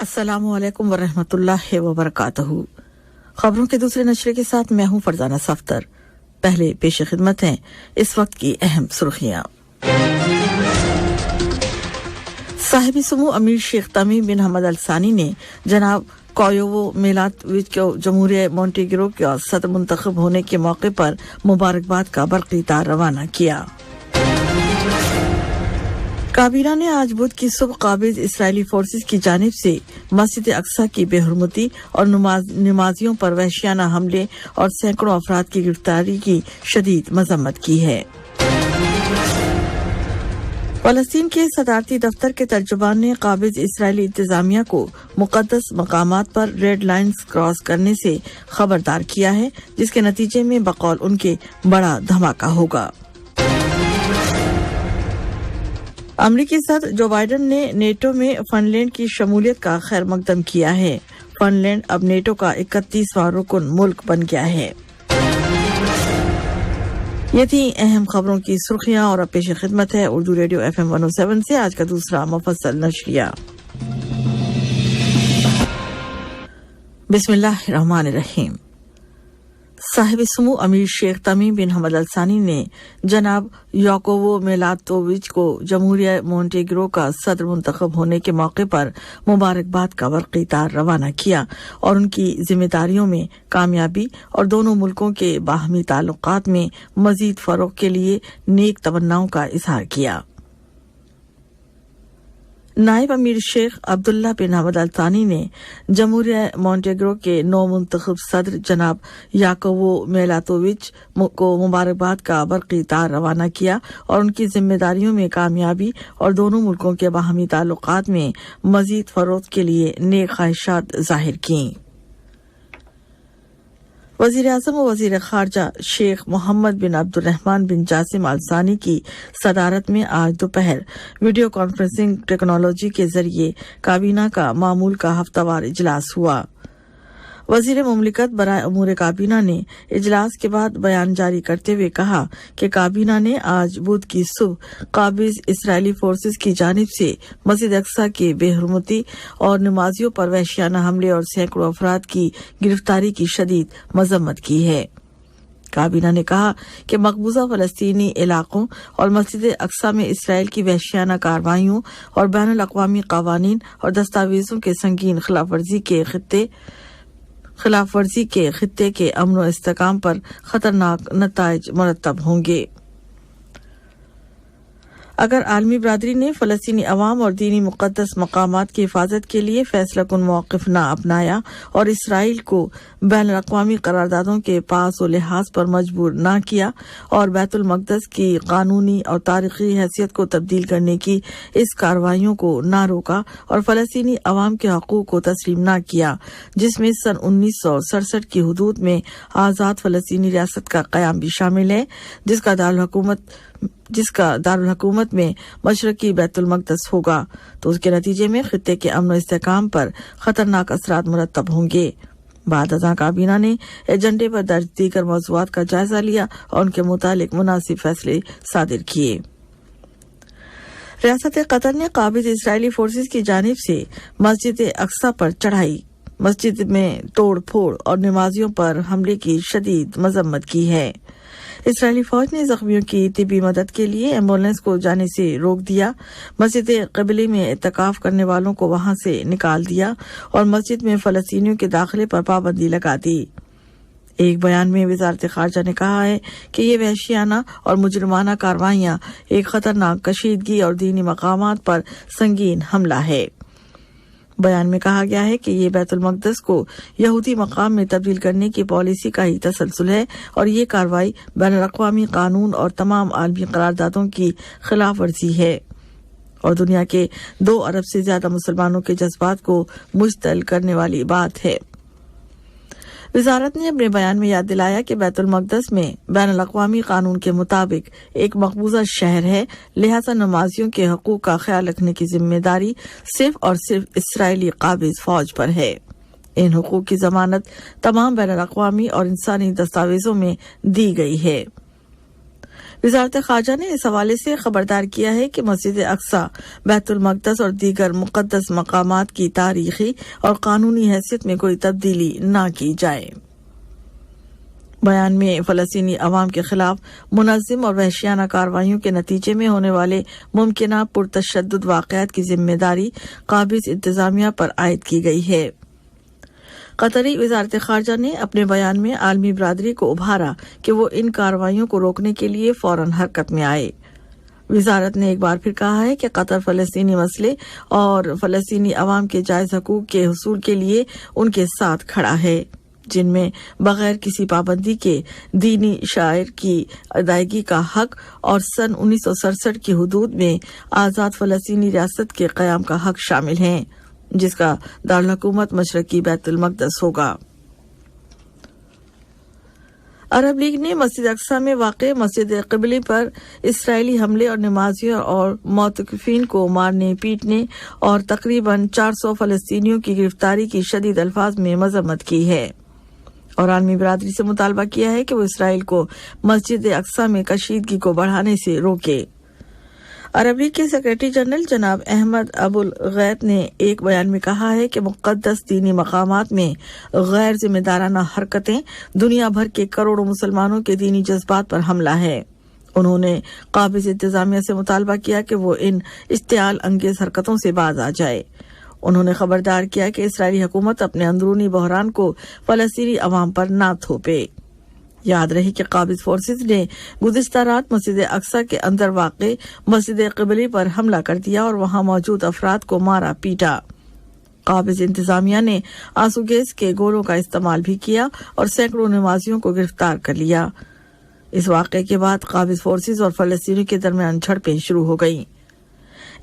अस्सलामु अलैकुम वरहमतुल्लाहि वबरकातुहू। खबरों के दूसरे नशरे के साथ मैं हूं फरजाना सफ्तर। पहले पेश खिदमत हैं इस वक्त की अहम सुर्खियां। साहिब सुमू अमीर शेख तमीम बिन हमद अल सानी ने जनाब कोयोवो मिलातोविच को जमहूरिया मोंटेग्रो के सदर मुंतखब होने के मौके पर मुबारकबाद का बरक़ी तार रवाना किया। काबीना ने आज बुध की सुबह काबिज इस्राइली फोर्सेस की जानिब से मस्जिद अक्सा की बेहुरमती और नमाजियों पर वहशियाना हमले और सैकड़ों अफराद की गिरफ्तारी की शदीद मजम्मत की है। फलस्तीन के सदारती दफ्तर के तर्जुमान ने काबिज इस्राइली इंतजामिया को मुकद्दस मकामात पर रेड लाइन्स क्रॉस करने से खबरदार किया है, जिसके नतीजे में बकौल उनके बड़ा धमाका होगा। अमरीकी सदर जो बाइडेन ने नेटो में फिनलैंड की शमूलियत का खैर मकदम किया है। फिनलैंड अब नेटो का 31वां रुकन मुल्क बन गया है। ये थी अहम खबरों की सुर्खियां और अब पेश खिदमत है उर्दू रेडियो FM 107 से आज का दूसरा मुफस्सल नशरिया। बिस्मिल्लाहिर्रहमानिर्रहीम। साहिब सुमू अमीर शेख तमीम बिन हमद अल सानी ने जनाब याकोवो मिलातोविच को जमहूरिया मोंटेग्रो का सदर मुंतखब होने के मौके पर मुबारकबाद का बरक़ी तार रवाना किया और उनकी जिम्मेदारियों में कामयाबी और दोनों मुल्कों के बाहमी ताल्लुकात में मजीद फरोग के लिए नेक तमन्नाओं का इजहार किया। नायब अमीर शेख अब्दुल्ला बिन हमद अल सानी ने जमहूरिया मोंटेग्रो के नौ मुंतखब सदर जनाब याकोवो मिलातोविच को मुबारकबाद का बरक़ी तार रवाना किया और उनकी जिम्मेदारियों में कामयाबी और दोनों मुल्कों के बाहमी ताल्लुकात में मजीद फरोग के लिए नेक ख्वाहिशात जाहिर की। वज़ीर आज़म व वज़ीर ख़ारजा शेख मोहम्मद बिन अब्दुर्रहमान बिन जासिम अल सानी की सदारत में आज दोपहर वीडियो कॉन्फ्रेंसिंग टेक्नोलॉजी के जरिए काबीना का मामूल का हफ्तावार इजलास हुआ। वज़ीर मुमलिकत बराए अमूर काबीना ने इजलास के बाद बयान जारी करते हुए कहा कि काबीना ने आज बुध की सुबह काबिज इस्राइली फोर्सेस की जानिब से मस्जिद अक्सा की बेहुरमती और नमाजियों पर वहशियाना हमले और सैकड़ों अफराद की गिरफ्तारी की शदीद मजम्मत की है। काबीना ने कहा कि मकबूजा फलस्तीनी इलाकों और मस्जिद अक्सा में इसराइल की वहशियाना कार्रवाइयों और बैनुल अक़वामी क़वानीन और दस्तावेजों के संगीन खिलाफवर्जी के खित्ते के अमन व इस्तेकाम पर खतरनाक नताइज मुरतब होंगे। अगर आलमी बरादरी ने फलस्तीनी अवाम और दीनी मुक़द्दस मकामात की हिफाजत के लिए फैसलाकुन मौक़िफ़ न अपनाया और इसराइल को बैनुल अक़वामी करारदादों के पास व लिहाज पर मजबूर न किया और बैतुल मक़दस की कानूनी और तारीख़ी हैसियत को तब्दील करने की इस कार्रवाइयों को न रोका और फलस्तीनी अवाम के हक़ूक़ को तस्लीम न किया, जिसमें सन 1967 की हुदूद में आज़ाद फलस्तीनी रियासत का क़याम भी शामिल है, जिसका दारुल हुकूमत में मशरकी बैतुल मक़दस होगा, तो उसके नतीजे में खित्ते के अमन व इस्तेकाम पर खतरनाक असरात मुरतब होंगे। बाद अज़ां काबीना ने एजेंडे पर दर्ज दीगर मौज़ूआत का जायजा लिया और उनके मुतालिक मुनासिब फैसले सादिर किए। रियासत कतर ने काबिज इस्राइली फोर्सेस की जानिब से मस्जिद अक्सा पर चढ़ाई, मस्जिद में तोड़ फोड़ और नमाजियों पर हमले की शदीद मजम्मत की है। इस्राइली फौज ने जख्मियों की तिब्बी मदद के लिए एम्बुलेंस को जाने से रोक दिया, मस्जिद क़िबले में इत्तिकाफ करने वालों को वहां से निकाल दिया और मस्जिद में फलस्तीनियों के दाखिले पर पाबंदी लगा दी। एक बयान में वज़ारत ख़ारजा ने कहा है कि ये वहशियाना और मुजरिमाना कार्रवाइयां एक खतरनाक कशीदगी और दीनी मकामात पर संगीन हमला है। बयान में कहा गया है कि ये बैतुल मक़दस को यहूदी मकाम में तब्दील करने की पॉलिसी का ही तसलसल है और ये कार्रवाई बैनुल अक़वामी कानून और तमाम आलमी करारदादों की खिलाफ वर्जी है और दुनिया के 2 अरब से ज्यादा मुसलमानों के जज्बात को मुश्तल करने वाली बात है। वजारत ने अपने बयान में याद दिलाया कि बैतुल मक़दस में बैनुल अक़वामी कानून के मुताबिक एक मकबूजा शहर है, लिहाजा नमाजियों के हकूक़ का ख्याल रखने की जिम्मेदारी सिर्फ और सिर्फ इसराइली काबिज फौज पर है। इन हकूक़ की जमानत तमाम बैनुल अक़वामी और इंसानी दस्तावेजों में दी गई है। वजारत खारजा ने इस हवाले से खबरदार किया है कि मस्जिद अक्सा, बैतुल मक़दस और दीगर मुक़द्दस मकामात की तारीखी और कानूनी हैसियत में कोई तब्दीली ना की जाए। बयान में फ़लस्तीनी अवाम के खिलाफ मुनज़्ज़म और वहशियाना कार्रवाइयों के नतीजे में होने वाले मुमकिना पुरतशद्दुद वाक़यात की जिम्मेदारी काबिज़ इंतज़ामिया पर आयद की गई है। कतरी वजारत खारजा ने अपने बयान में आलमी बरादरी को उभारा कि वो इन कार्रवाइयों को रोकने के लिए फौरन हरकत में आए। वजारत ने एक बार फिर कहा है कि कतर फ़लस्तीनी मसले और फ़लस्तीनी अवाम के जायज़ हकूक़ के हुसूल के लिए उनके साथ खड़ा है, जिनमें बगैर किसी पाबंदी के दीनी शायर की अदायगी का हक और सन 1967 की हुदूद में आज़ाद फ़लस्तीनी रियासत के क़याम का हक शामिल हैं, जिसका दारुल हुकूमत मशरकी बैतुल मक़दस होगा। अरब लीग ने मस्जिद अक्सा में वाक़े मस्जिद क़िबली पर इसराइली हमले और नमाजियों और मौतकिफीन को मारने पीटने और तकरीबन 400 फ़लस्तीनियों की गिरफ्तारी की शदीद अल्फाज में मज़म्मत की है और आलमी बरादरी से मुतालबा किया है कि वो इसराइल को मस्जिद अक्सा में कशीदगी को बढ़ाने से रोके। अरब लीग के सेक्रेटरी जनरल जनाब अहमद अबुल गैत ने एक बयान में कहा है कि मुक़द्दस दीनी मकामात में गैर जिम्मेदाराना हरकतें दुनिया भर के करोड़ों मुसलमानों के दीनी जज्बात पर हमला है। उन्होंने काबिज़ इंतज़ामिया से मुतालबा किया कि वो इन इश्तियाल अंगेज हरकतों से बाज आ जाए। उन्होंने खबरदार किया कि इसराइली हुकूमत अपने अंदरूनी बहरान को फ़लस्तीनी अवाम पर ना थोपे। याद रहे कि काबिज़ फोर्सेज ने गुज़िश्ता रात मस्जिद अक्सा के अंदर वाक़े मस्जिद क़िबली पर हमला कर दिया और वहां मौजूद अफराद को मारा पीटा। काबिज़ इंतज़ामिया ने आंसू गैस के गोलों का इस्तेमाल भी किया और सैकड़ों नमाजियों को गिरफ्तार कर लिया। इस वाक़े के बाद काबिज़ फोर्सेज और फ़लस्तीनियों के दरमियान झड़पें शुरू हो गईं।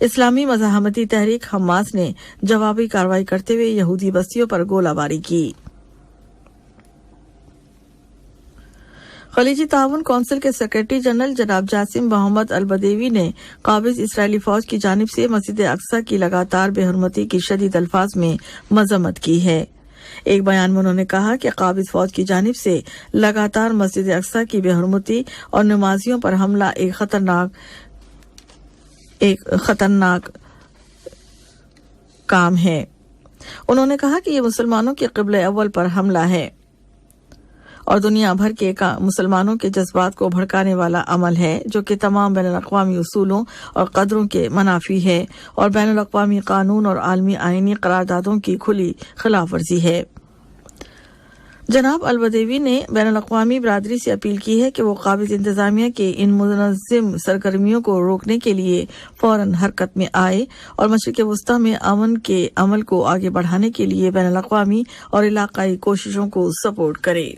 इस्लामी मज़ाहमती तहरीक हमास ने जवाबी कार्रवाई करते हुए यहूदी बस्तियों पर गोलाबारी की। खलीजी ताउन कौंसिल के सेक्रेटरी जनरल जनाब जासिम मोहम्मद अल बदेवी ने काबिज़ इसराइली फौज की जानिब से मस्जिद अक्सा की लगातार बेहुरमती की शदीद अल्फाज में मज़म्मत की है। एक बयान में उन्होंने कहा कि काबिज़ फौज की जानिब से लगातार मस्जिद अक्सा की बेहुरमती और नमाजियों पर हमला एक खतरनाक काम है। उन्होंने कहा कि ये मुसलमानों के क़िबले अव्वल पर हमला है और दुनिया भर के मुसलमानों के जज्बात को भड़काने वाला अमल है, जो कि तमाम बैनुल-अक़वामी उसूलों और कदरों के मनाफी है और बैनुल-अक़वामी कानून और आलमी आईनी करारदादों की खुली खिलाफ वर्जी है। जनाब अल बदेवी ने बैनुल-अक़वामी बरादरी से अपील की है कि वो काबिज़ इंतज़ामिया के इन मुनज़्ज़म सरगर्मियों को रोकने के लिए फौरन हरकत में आए और मशरिक़ वस्ता में अमन के अमल को आगे बढ़ाने के लिए बैनुल-अक़वामी और इलाक़ाई कोशिशों को सपोर्ट करे।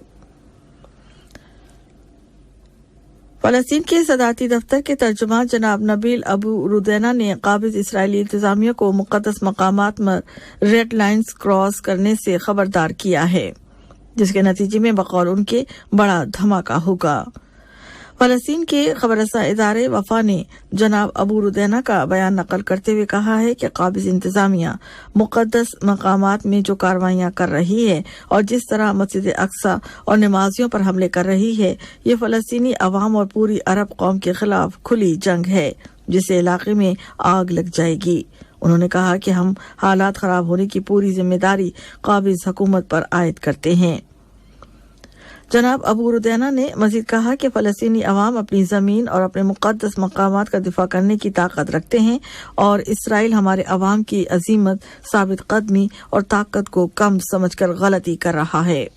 फ़लस्तीन के सदारती दफ्तर के तर्जुमान जनाब नबील अबू रुदैना ने काबिज़ इसराइली इंतज़ामिया को मुक़द्दस मकामात में रेड लाइन्स क्रॉस करने से खबरदार किया है, जिसके नतीजे में बकौल उनके बड़ा धमाका होगा। फ़लस्तीन के खबरसा इदारे वफा ने जनाब अबू रुदैना का बयान नकल करते हुए कहा है कि काबिज़ इंतज़ामिया मुक़द्दस मकामात में जो कार्रवाइयाँ कर रही है और जिस तरह मस्जिद अक्सा और नमाजियों पर हमले कर रही है, ये फ़लस्तीनी अवाम और पूरी अरब कौम के खिलाफ खुली जंग है, जिससे इलाके में आग लग जाएगी। उन्होंने कहा कि हम हालात ख़राब होने की पूरी जिम्मेदारी काबिज़ हुकूमत पर आयद करते हैं। जनाब अबू रुदैना ने मज़ीद कहा कि फ़लस्तीनी अवाम अपनी ज़मीन और अपने मुक़द्दस मकामात का दिफा करने की ताकत रखते हैं और इसराइल हमारे अवाम की अज़ीमत, साबित कदमी और ताकत को कम समझकर गलती कर रहा है।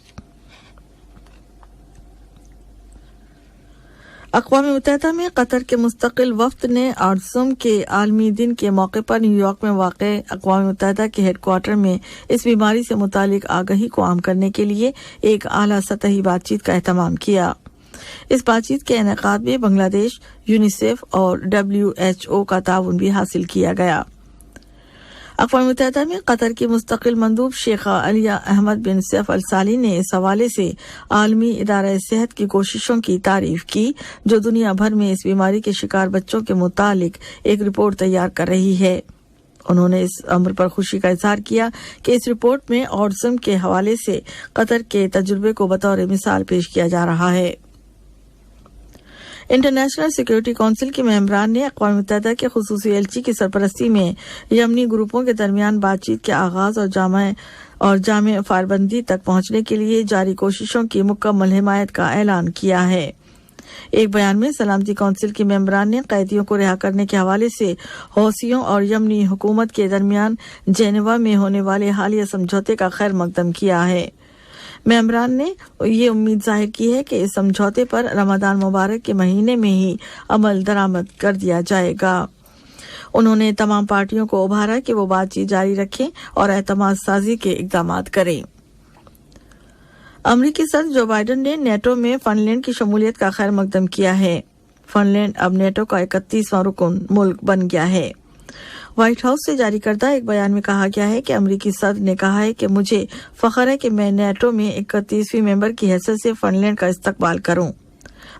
अक़वाम मुत्तहिदा में कतर के मुस्तकिल वफ़द ने आर्सम के आलमी दिन के मौके पर न्यूयॉर्क में वाक़े अक़वाम मुत्तहिदा के हेडक्वार्टर में इस बीमारी से मुतालिक आगाही को आम करने के लिए एक आला सतही बातचीत का एहतमाम किया। इस बातचीत के इनेकाद में बांग्लादेश, यूनिसेफ और WHO का ताउन भी हासिल किया गया। अक़वाम मुत्तहिदा में कतर की मुस्तकिल मंदूब शेखा अलिया अहमद बिन सैफ अल साली ने इस हवाले से आलमी इदारा सेहत की कोशिशों की तारीफ की, जो दुनिया भर में इस बीमारी के शिकार बच्चों के मुतालिक एक रिपोर्ट तैयार कर रही है। उन्होंने इस अमर पर खुशी का इजहार किया कि इस रिपोर्ट में ऑटिज़म के हवाले से कतर के तजुर्बे को बतौर मिसाल पेश किया जा रहा है। انٹرنیشنل سیکورٹی کونسل کے ممبران نے اقوام متحدہ کے خصوصی ایلچی کی سرپرستی میں یمنی گروپوں کے درمیان بات چیت کے آغاز اور جامع فائربندی تک پہنچنے کے لیے جاری کوششوں کی مکمل حمایت کا اعلان کیا ہے۔ ایک بیان میں سلامتی کونسل کے ممبران نے قیدیوں کو رہا کرنے کے حوالے سے حوثیوں اور یمنی حکومت کے درمیان جنیوا میں ہونے والے حالیہ سمجھوتے کا خیر مقدم کیا ہے۔ ممبران نے یہ امید ظاہر کی ہے کہ اس سمجھوتے پر رمضان مبارک کے مہینے میں ہی عمل درآمد کر دیا جائے گا۔ انہوں نے تمام پارٹیوں کو ابھارا کہ وہ بات چیت جاری رکھیں اور اعتماد سازی کے اقدامات کریں۔ امریکی صدر جو بائیڈن نے نیٹو میں فن لینڈ کی شمولیت کا خیر مقدم کیا ہے۔ فن لینڈ اب نیٹو کا 31واں رکن ملک بن گیا ہے۔ وائٹ ہاؤس سے جاری کردہ ایک بیان میں کہا گیا ہے کہ امریکی صدر نے کہا ہے کہ مجھے فخر ہے کہ میں نیٹو میں 31ویں ممبر کی حیثیت سے فن لینڈ کا استقبال کروں۔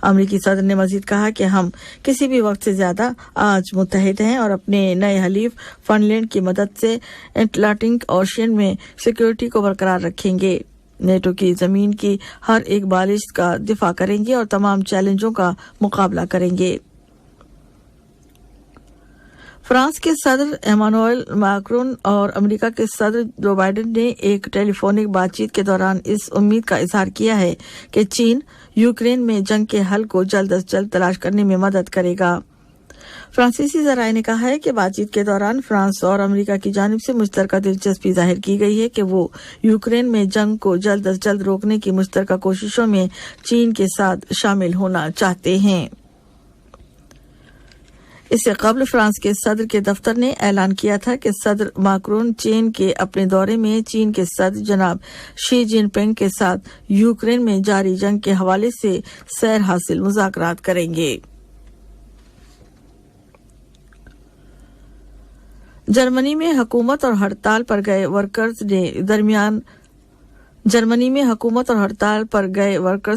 امریکی صدر نے مزید کہا کہ ہم کسی بھی وقت سے زیادہ آج متحد ہیں اور اپنے نئے حلیف فن لینڈ کی مدد سے اٹلانٹک اوشین میں سیکورٹی کو برقرار رکھیں گے، نیٹو کی زمین کی ہر ایک بالش کا دفاع کریں گے اور تمام چیلنجوں کا مقابلہ کریں گے۔ فرانس کے صدر ایمانوئل میکرون اور امریکہ کے صدر جو بائیڈن نے ایک ٹیلی فونک بات چیت کے دوران اس امید کا اظہار کیا ہے کہ چین یوکرین میں جنگ کے حل کو جلد از جلد تلاش کرنے میں مدد کرے گا۔ فرانسیسی ذرائع نے کہا ہے کہ بات چیت کے دوران فرانس اور امریکہ کی جانب سے مشترکہ دلچسپی ظاہر کی گئی ہے کہ وہ یوکرین میں جنگ کو جلد از جلد روکنے کی مشترکہ کوششوں میں چین کے ساتھ شامل ہونا چاہتے ہیں۔ اس سے قبل فرانس کے صدر کے دفتر نے اعلان کیا تھا کہ صدر ماکرون چین کے اپنے دورے میں چین کے صدر جناب شی جن پنگ کے ساتھ یوکرین میں جاری جنگ کے حوالے سے سیر حاصل مذاکرات کریں گے۔ جرمنی میں حکومت اور ہڑتال پر گئے ورکرز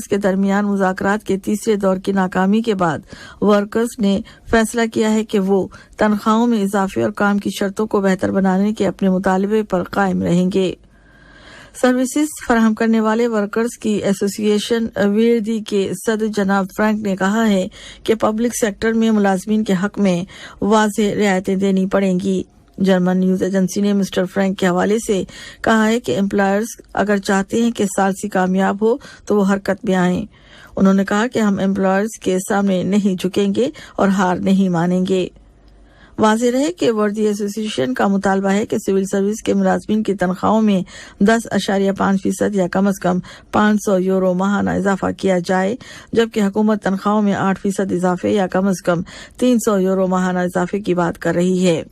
کے درمیان مذاکرات کے تیسرے دور کی ناکامی کے بعد ورکرز نے فیصلہ کیا ہے کہ وہ تنخواہوں میں اضافے اور کام کی شرطوں کو بہتر بنانے کے اپنے مطالبے پر قائم رہیں گے۔ سروسز فراہم کرنے والے ورکرز کی ایسوسی ایشن ویردی کے صدر جناب فرینک نے کہا ہے کہ پبلک سیکٹر میں ملازمین کے حق میں واضح رعایتیں دینی پڑیں گی۔ جرمن نیوز ایجنسی نے مسٹر فرینک کے حوالے سے کہا ہے کہ امپلائرز اگر چاہتے ہیں کہ ثالثی کامیاب ہو تو وہ حرکت میں آئیں۔ انہوں نے کہا کہ ہم امپلائرز کے سامنے نہیں جھکیں گے اور ہار نہیں مانیں گے۔ واضح رہے کہ وردی ایسوسی ایشن کا مطالبہ ہے کہ سول سروس کے ملازمین کی تنخواہوں میں 10.5% یا کم از کم 500 یورو ماہانہ اضافہ کیا جائے، جبکہ حکومت تنخواہوں میں 8% اضافے یا کم از کم 300 یورو ماہانہ اضافے کی بات کر رہی ہے۔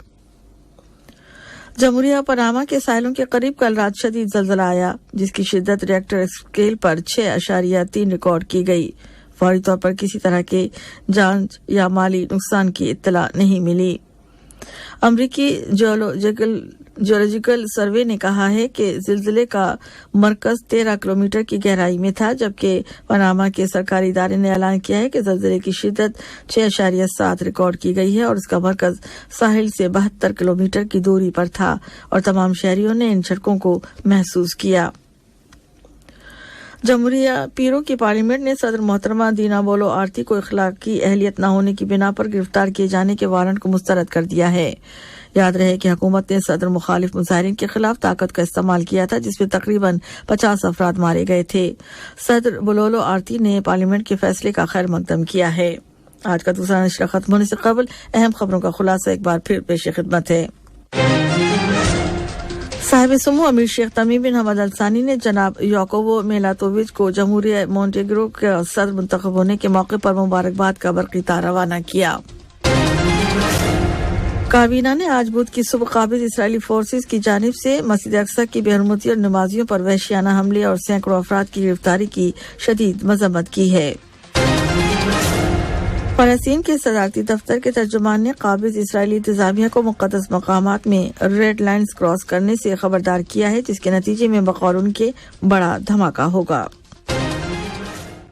جمہوریہ پاناما کے ساحلوں کے قریب کل رات شدید زلزلہ آیا، جس کی شدت ریکٹر اسکیل پر 6.3 ریکارڈ کی گئی۔ فوری طور پر کسی طرح کے جان یا مالی نقصان کی اطلاع نہیں ملی۔ امریکی جیولوجیکل سروے نے کہا ہے کہ زلزلے کا مرکز 13 کلومیٹر کی گہرائی میں تھا، جبکہ پاناما کے سرکاری ادارے نے اعلان کیا ہے کہ زلزلے کی شدت 6.7 ریکارڈ کی گئی ہے اور اس کا مرکز ساحل سے 72 کلومیٹر کی دوری پر تھا اور تمام شہریوں نے ان جھٹکوں کو محسوس کیا۔ جمہوریہ پیرو کی پارلیمنٹ نے صدر محترمہ دینا بولو آرتی کو اخلاقی اہلیت نہ ہونے کی بنا پر گرفتار کیے جانے کے وارنٹ کو مسترد کر دیا ہے۔ یاد رہے کہ حکومت نے صدر مخالف مظاہرین کے خلاف طاقت کا استعمال کیا تھا، جس میں تقریباً 50 افراد مارے گئے تھے۔ صدر بولولو آرتی نے پارلیمنٹ کے فیصلے کا خیر مقدم کیا ہے۔ آج کا دوسرا نشرہ ختم ہونے سے قبل اہم خبروں کا خلاصہ ایک بار پھر پیش خدمت ہے۔ صاحب سمو امیر شیخ تمیم بن حمد الثانی نے جناب یعقوب میلاتووچ کو جمہوریہ مونٹیگرو کا صدر منتخب ہونے کے موقع پر مبارکباد کا برقی تار روانہ کیا۔ کابینہ نے آج بدھ کی صبح قابض اسرائیلی فورسز کی جانب سے مسجد اقصی کی بے حرمتی اور نمازیوں پر وحشیانہ حملے اور سینکڑوں افراد کی گرفتاری کی شدید مذمت کی ہے۔ فلسطین کے صدارتی دفتر کے ترجمان نے قابض اسرائیلی انتظامیہ کو مقدس مقامات میں ریڈ لائنز کراس کرنے سے خبردار کیا ہے، جس کے نتیجے میں بقول ان کے بڑا دھماکہ ہوگا۔